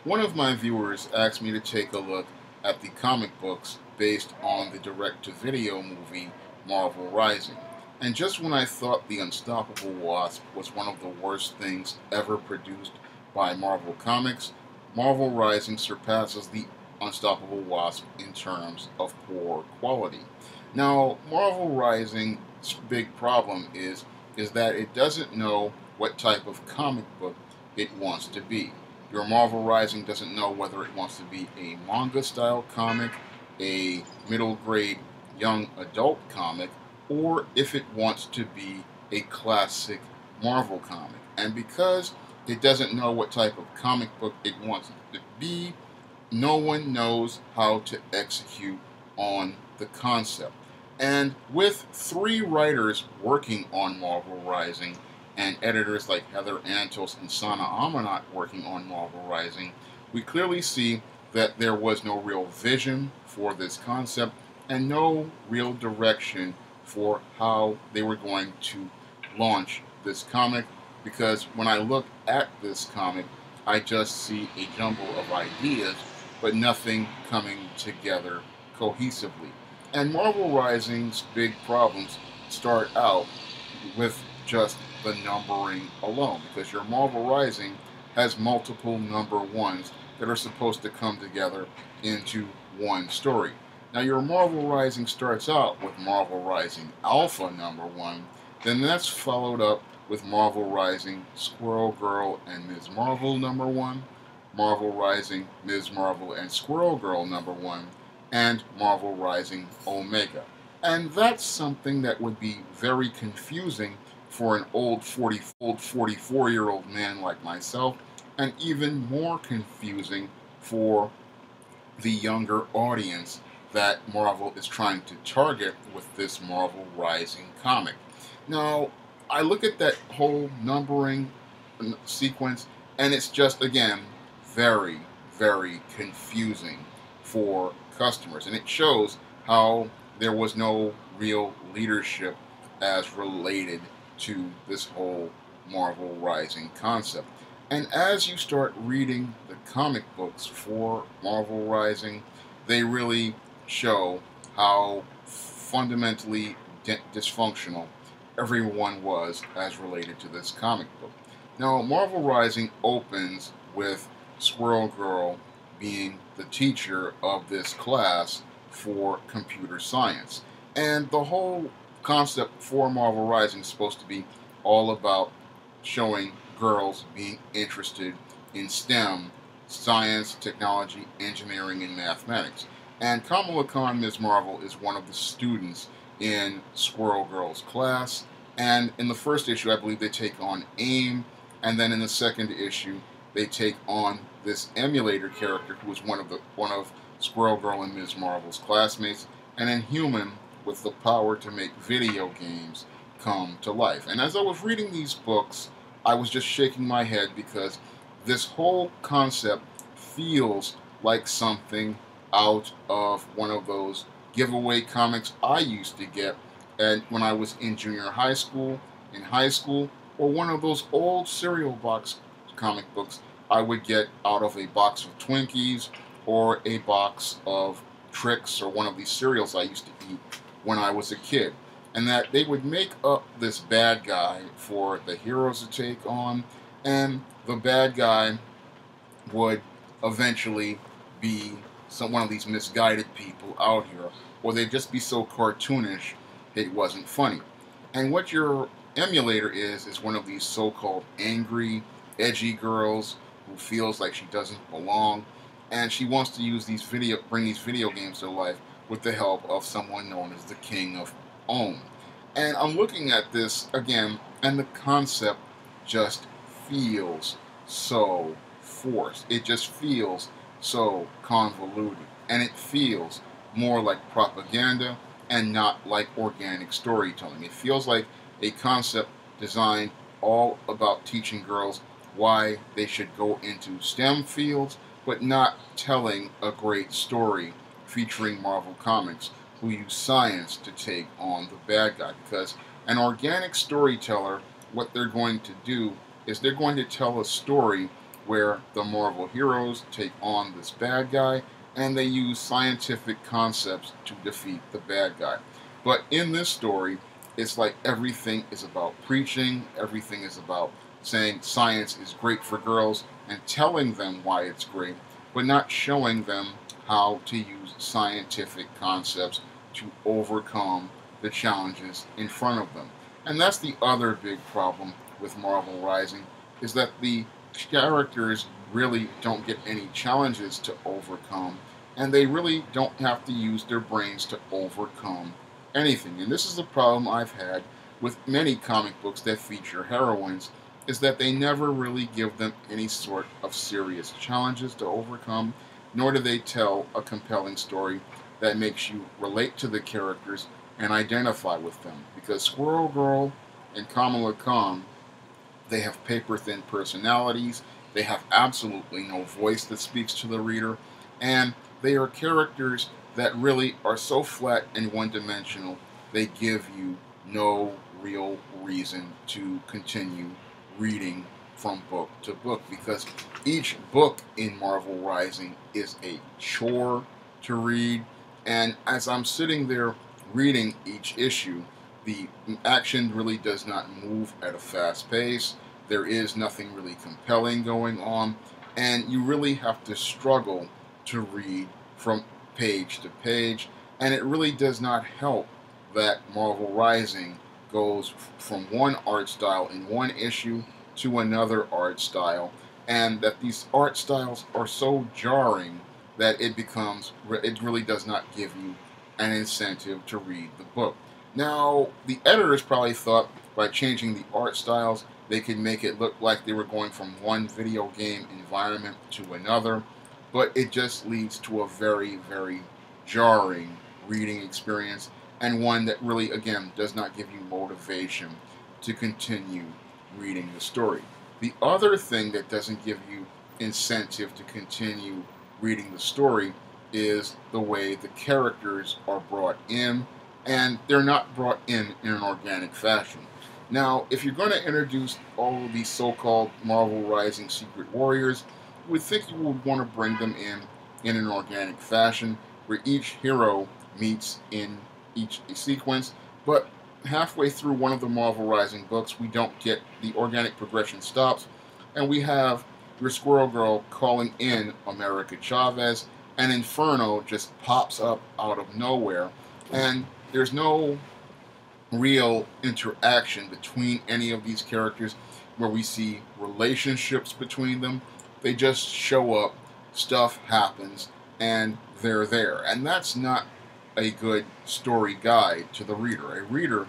One of my viewers asked me to take a look at the comic books based on the direct-to-video movie Marvel Rising. And just when I thought The Unstoppable Wasp was one of the worst things ever produced by Marvel Comics, Marvel Rising surpasses The Unstoppable Wasp in terms of poor quality. Now, Marvel Rising's big problem is that it doesn't know what type of comic book it wants to be. Your Marvel Rising doesn't know whether it wants to be a manga style comic, a middle grade young adult comic, or if it wants to be a classic Marvel comic. And because it doesn't know what type of comic book it wants it to be, no one knows how to execute on the concept. And with three writers working on Marvel Rising, and editors like Heather Antos and Sana Amanat working on Marvel Rising, we clearly see that there was no real vision for this concept and no real direction for how they were going to launch this comic. Because when I look at this comic, I just see a jumble of ideas, but nothing coming together cohesively. And Marvel Rising's big problems start out with just the numbering alone, because your Marvel Rising has multiple number ones that are supposed to come together into one story. Now, your Marvel Rising starts out with Marvel Rising Alpha number one, then that's followed up with Marvel Rising Squirrel Girl and Ms. Marvel number one, Marvel Rising Ms. Marvel and Squirrel Girl number one, and Marvel Rising Omega. And that's something that would be very confusing for an old 44-year-old man like myself, and even more confusing for the younger audience that Marvel is trying to target with this Marvel Rising comic. Now, I look at that whole numbering sequence, and it's just, again, very, very confusing for customers. And it shows how there was no real leadership as related to this whole Marvel Rising concept. And as you start reading the comic books for Marvel Rising, they really show how fundamentally dysfunctional everyone was as related to this comic book. Now, Marvel Rising opens with Squirrel Girl being the teacher of this class for computer science. And the whole concept for Marvel Rising is supposed to be all about showing girls being interested in STEM, science, technology, engineering, and mathematics. And Kamala Khan, Ms. Marvel, is one of the students in Squirrel Girl's class. And in the first issue, I believe they take on AIM, and then in the second issue, they take on this emulator character who was one of Squirrel Girl and Ms. Marvel's classmates, and Inhuman with the power to make video games come to life. And as I was reading these books, I was just shaking my head because this whole concept feels like something out of one of those giveaway comics I used to get and when I was in junior high school, in high school, or one of those old cereal box comic books I would get out of a box of Twinkies or a box of Trix or one of these cereals I used to eat when I was a kid. And that they would make up this bad guy for the heroes to take on, and the bad guy would eventually be one of these misguided people out here, or they'd just be so cartoonish it wasn't funny. And what your emulator is one of these so-called angry, edgy girls who feels like she doesn't belong, and she wants to use bring these video games to life with the help of someone known as the King of Ohm. And I'm looking at this again, and the concept just feels so forced. It just feels so convoluted, and it feels more like propaganda and not like organic storytelling. It feels like a concept designed all about teaching girls why they should go into STEM fields, but not telling a great story featuring Marvel Comics who use science to take on the bad guy. Because an organic storyteller, what they're going to do is they're going to tell a story where the Marvel heroes take on this bad guy and they use scientific concepts to defeat the bad guy. But in this story, it's like everything is about preaching, everything is about saying science is great for girls and telling them why it's great, but not showing them how to use scientific concepts to overcome the challenges in front of them. And that's the other big problem with Marvel Rising, is that the characters really don't get any challenges to overcome, and they really don't have to use their brains to overcome anything. And this is the problem I've had with many comic books that feature heroines, is that they never really give them any sort of serious challenges to overcome, nor do they tell a compelling story that makes you relate to the characters and identify with them. Because Squirrel Girl and Kamala Khan, they have paper-thin personalities, they have absolutely no voice that speaks to the reader, and they are characters that really are so flat and one-dimensional, they give you no real reason to continue reading from book to book, because each book in Marvel Rising is a chore to read. And as I'm sitting there reading each issue, the action really does not move at a fast pace. There is nothing really compelling going on, and you really have to struggle to read from page to page. And it really does not help that Marvel Rising goes from one art style in one issue to another art style, and that these art styles are so jarring that it really does not give you an incentive to read the book. Now, the editors probably thought by changing the art styles, they could make it look like they were going from one video game environment to another, but it just leads to a very, very jarring reading experience, and one that really, again, does not give you motivation to continue reading the story. The other thing that doesn't give you incentive to continue reading the story is the way the characters are brought in, and they're not brought in an organic fashion. Now, if you're going to introduce all of these so-called Marvel Rising Secret Warriors, you would think you would want to bring them in an organic fashion, where each hero meets in each sequence, but halfway through one of the Marvel Rising books, we don't get the organic progression stops, and we have your Squirrel Girl calling in America Chavez, and Inferno just pops up out of nowhere, and there's no real interaction between any of these characters where we see relationships between them. They just show up, stuff happens, and they're there. And that's not a good story guide to the reader. A reader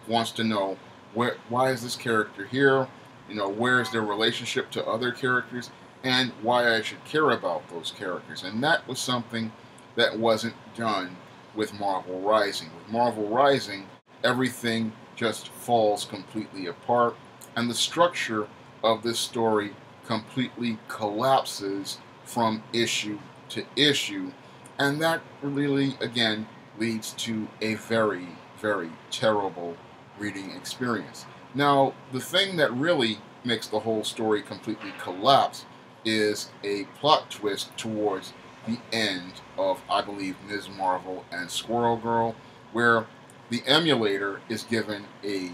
wants to know, why is this character here? Where is their relationship to other characters, and why I should care about those characters. And that was something that wasn't done with Marvel Rising. With Marvel Rising, everything just falls completely apart, and the structure of this story completely collapses from issue to issue, and that really, again, leads to a very, very terrible reading experience. Now, the thing that really makes the whole story completely collapse is a plot twist towards the end of, I believe, Ms. Marvel and Squirrel Girl, where the emulator is given a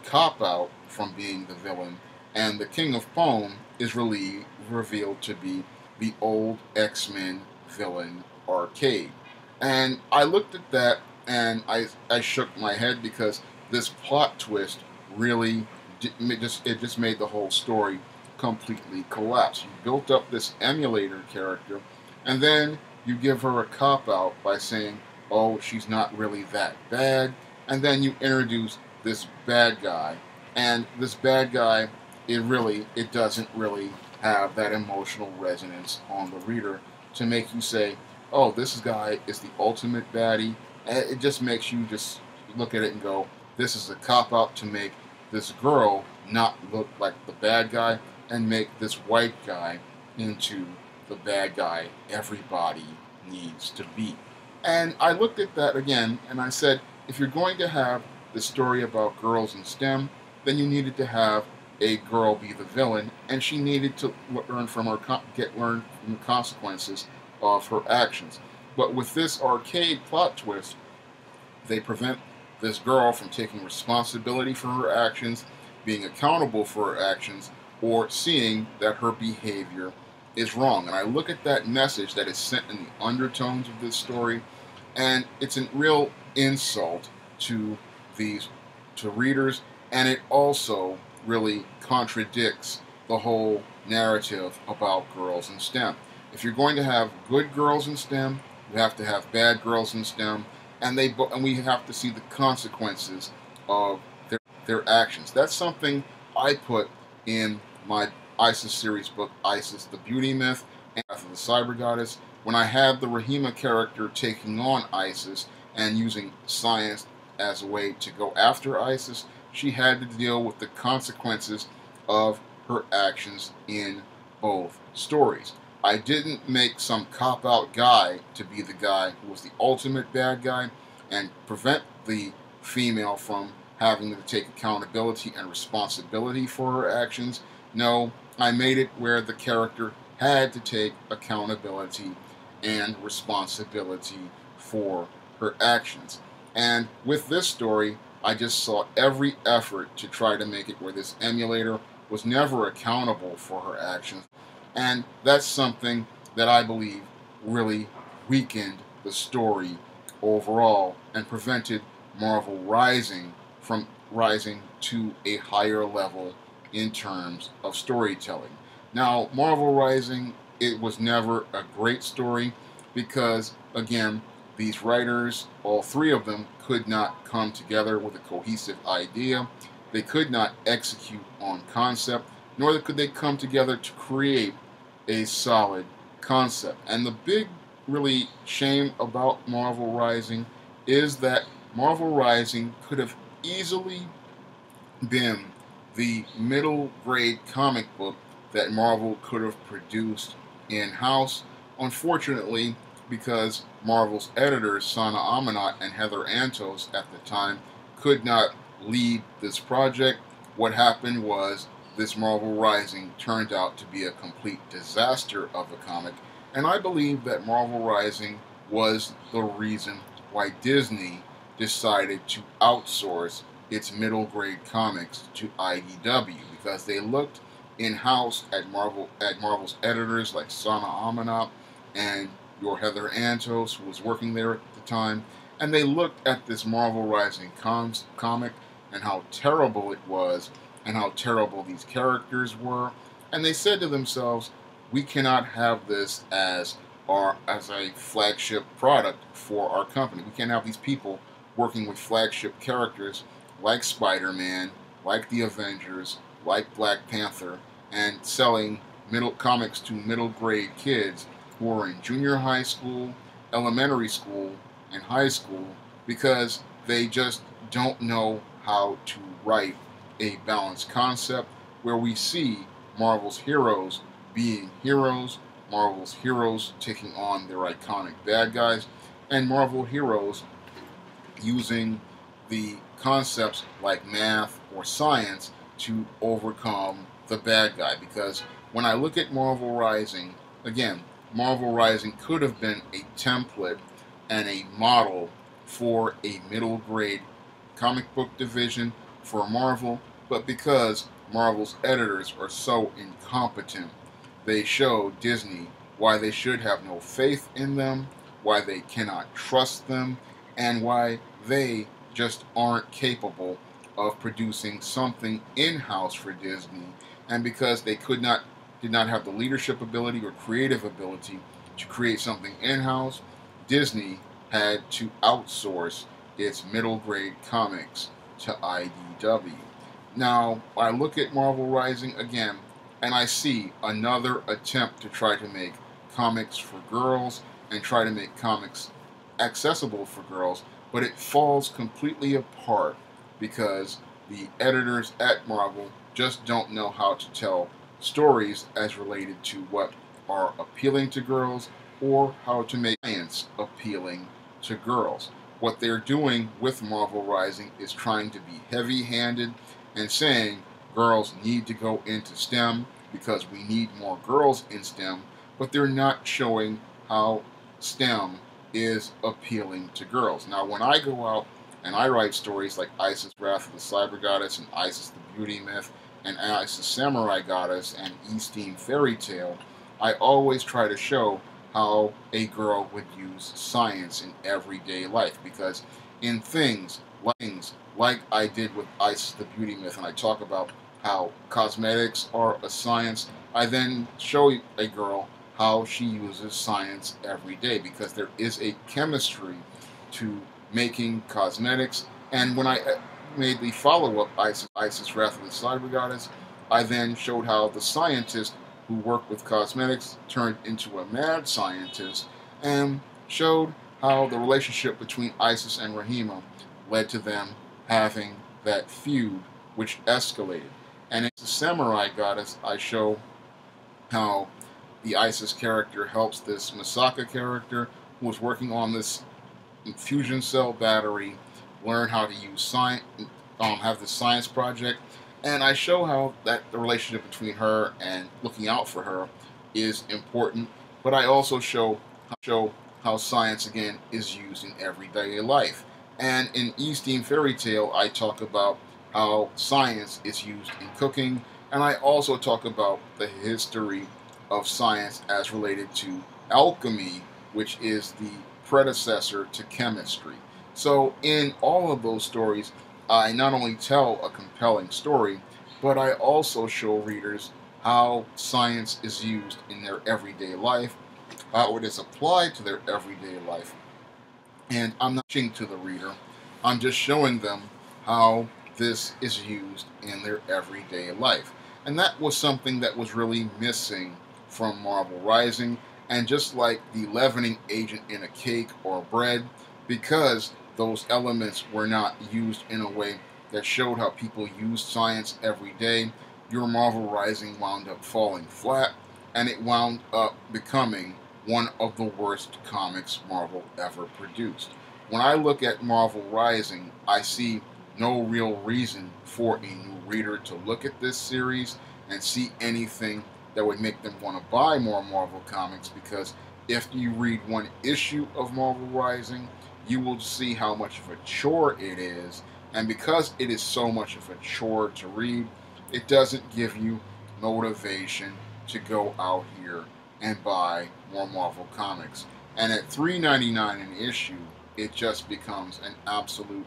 cop-out from being the villain, and the King of Foam is really revealed to be the old X-Men villain Arcade. And I looked at that and I shook my head, because this plot twist really just made the whole story completely collapse. You built up this emulator character, and then you give her a cop-out by saying, oh, she's not really that bad, and then you introduce this bad guy, and this bad guy, it doesn't really have that emotional resonance on the reader to make you say, oh, this guy is the ultimate baddie. And it just makes you just look at it and go, this is a cop-out to make this girl not look like the bad guy and make this white guy into the bad guy everybody needs to be. And I looked at that again, and I said, if you're going to have the story about girls in STEM, then you needed to have a girl be the villain, and she needed to learn from learn from the consequences of her actions. But with this arcade plot twist, they prevent this girl from taking responsibility for her actions, being accountable for her actions, or seeing that her behavior is wrong. And I look at that message that is sent in the undertones of this story, and it's a real insult to these readers, and it also really contradicts the whole narrative about girls in STEM. If you're going to have good girls in STEM, you have to have bad girls in STEM, and we have to see the consequences of their actions. That's something I put in my Isis series book, Isis: The Beauty Myth and Wrath of the Cyber Goddess. When I had the Rahima character taking on Isis and using science as a way to go after Isis, she had to deal with the consequences of her actions in both stories. I didn't make some cop-out guy to be the guy who was the ultimate bad guy and prevent the female from having to take accountability and responsibility for her actions. No, I made it where the character had to take accountability and responsibility for her actions. And with this story, I just saw every effort to try to make it where this emulator was never accountable for her actions. And that's something that I believe really weakened the story overall and prevented Marvel Rising from rising to a higher level in terms of storytelling. Now, Marvel Rising, it was never a great story because, again, these writers, all three of them, could not come together with a cohesive idea. They could not execute on concept, nor could they come together to create a solid concept. And the big, really, shame about Marvel Rising is that Marvel Rising could have easily been the middle grade comic book that Marvel could have produced in-house. Unfortunately, because Marvel's editors, Sana Amanat and Heather Antos at the time, could not lead this project, what happened was this Marvel Rising turned out to be a complete disaster of a comic, and I believe that Marvel Rising was the reason why Disney decided to outsource its middle grade comics to IDW, because they looked in-house at Marvel's editors like Sana Amanat and your Heather Antos, who was working there at the time, and they looked at this Marvel Rising comic and how terrible it was and how terrible these characters were, and they said to themselves, we cannot have this as a flagship product for our company. We can't have these people working with flagship characters like Spider-Man, like the Avengers, like Black Panther, and selling comics to middle grade kids who are in junior high school, elementary school, and high school, because they just don't know how to write a balanced concept where we see Marvel's heroes being heroes, Marvel's heroes taking on their iconic bad guys, and Marvel heroes using the concepts like math or science to overcome the bad guy. Because when I look at Marvel Rising, again, Marvel Rising could have been a template and a model for a middle grade comic book division for Marvel, but because Marvel's editors are so incompetent, they show Disney why they should have no faith in them, why they cannot trust them, and why they just aren't capable of producing something in-house for Disney. And because they did not have the leadership ability or creative ability to create something in-house, Disney had to outsource its middle grade comics to IDW. Now, I look at Marvel Rising again, and I see another attempt to try to make comics for girls and try to make comics accessible for girls, but it falls completely apart because the editors at Marvel just don't know how to tell stories as related to what are appealing to girls or how to make science appealing to girls. What they're doing with Marvel Rising is trying to be heavy-handed and saying girls need to go into STEM because we need more girls in STEM, but they're not showing how STEM is appealing to girls. Now, when I go out and I write stories like Isis Wrath of the Cyber Goddess and Isis the Beauty Myth and Isis Samurai Goddess and Eastine Fairy Tale, I always try to show how a girl would use science in everyday life, because in things like I did with Isis the Beauty Myth, and I talk about how cosmetics are a science, I then show a girl how she uses science every day, because there is a chemistry to making cosmetics. And when I made the follow-up Isis Wrath of the Cyber Goddess, I then showed how the scientist who worked with cosmetics turned into a mad scientist, and showed how the relationship between Isis and Rahima led to them having that feud, which escalated. And in the Samurai Goddess, I show how the Isis character helps this Masaka character who was working on this fusion cell battery learn how to use science, have this science project, and I show how that the relationship between her and looking out for her is important. But I also show how science again is used in everyday life. And in Eastine Fairy Tale, I talk about how science is used in cooking, and I also talk about the history of science as related to alchemy, which is the predecessor to chemistry. So in all of those stories, I not only tell a compelling story, but I also show readers how science is used in their everyday life, how it is applied to their everyday life. And I'm not teaching to the reader, I'm just showing them how this is used in their everyday life. And that was something that was really missing from Marvel Rising. And just like the leavening agent in a cake or bread, because those elements were not used in a way that showed how people used science every day, your Marvel Rising wound up falling flat, and it wound up becoming one of the worst comics Marvel ever produced. When I look at Marvel Rising, I see no real reason for a new reader to look at this series and see anything that would make them want to buy more Marvel comics, because if you read one issue of Marvel Rising, you will see how much of a chore it is, and because it is so much of a chore to read, it doesn't give you motivation to go out here and buy more Marvel comics. And at $3.99 an issue, it just becomes an absolute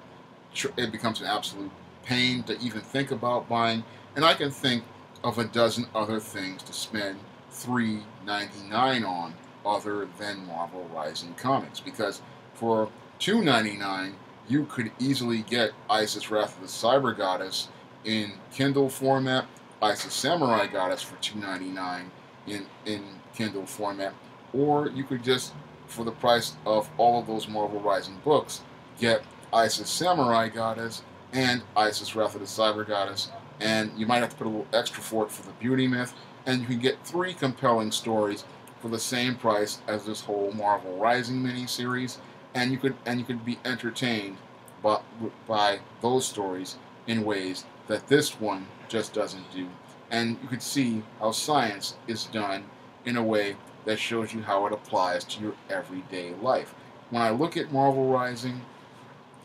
pain to even think about buying. And I can think of a dozen other things to spend $3.99 on other than Marvel Rising comics, because for $2.99 you could easily get Isis Wrath of the Cyber Goddess in Kindle format, Isis Samurai Goddess for $2.99 in Kindle format, or you could just, for the price of all of those Marvel Rising books, get Isis Samurai Goddess and Isis Wrath of the Cyber Goddess, and you might have to put a little extra for it for the Beauty Myth, and you can get 3 compelling stories for the same price as this whole Marvel Rising miniseries, and you could be entertained by those stories in ways that this one just doesn't do. And you could see how science is done in a way that shows you how it applies to your everyday life. When I look at Marvel Rising,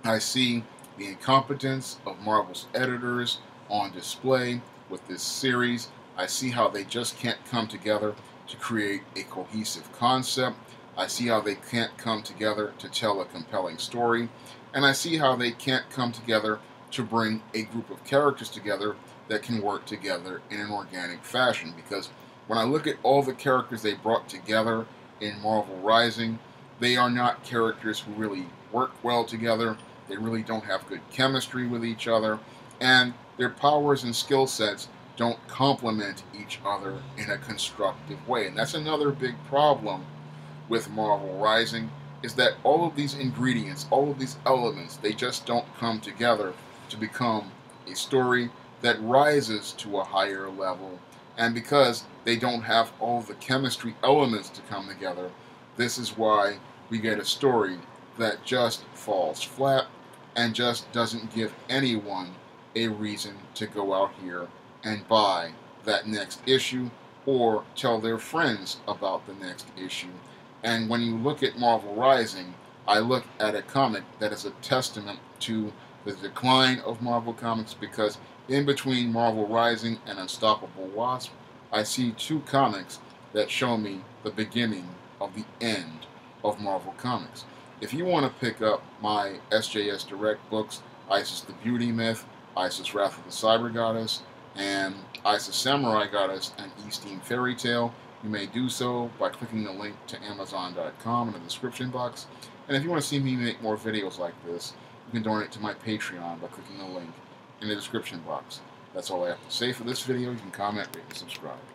I see the incompetence of Marvel's editors on display with this series. I see how they just can't come together to create a cohesive concept. I see how they can't come together to tell a compelling story. And I see how they can't come together to bring a group of characters together that can work together in an organic fashion. Because when I look at all the characters they brought together in Marvel Rising, they are not characters who really work well together. They really don't have good chemistry with each other, and their powers and skill sets don't complement each other in a constructive way. And that's another big problem with Marvel Rising, is that all of these ingredients, all of these elements, they just don't come together to become a story that rises to a higher level. And because they don't have all the chemistry elements to come together, this is why we get a story that just falls flat and just doesn't give anyone a reason to go out here and buy that next issue or tell their friends about the next issue. And when you look at Marvel Rising, I look at a comic that is a testament to the decline of Marvel Comics, because in between Marvel Rising and Unstoppable Wasp, I see two comics that show me the beginning of the end of Marvel Comics. If you want to pick up my SJS Direct books, Isis the Beauty Myth, Isis Wrath of the Cyber Goddess, and Isis Samurai Goddess and Eastine Fairy Tale, you may do so by clicking the link to Amazon.com in the description box. And if you want to see me make more videos like this, you can donate to my Patreon by clicking the link in the description box. That's all I have to say for this video. You can comment, rate, and subscribe.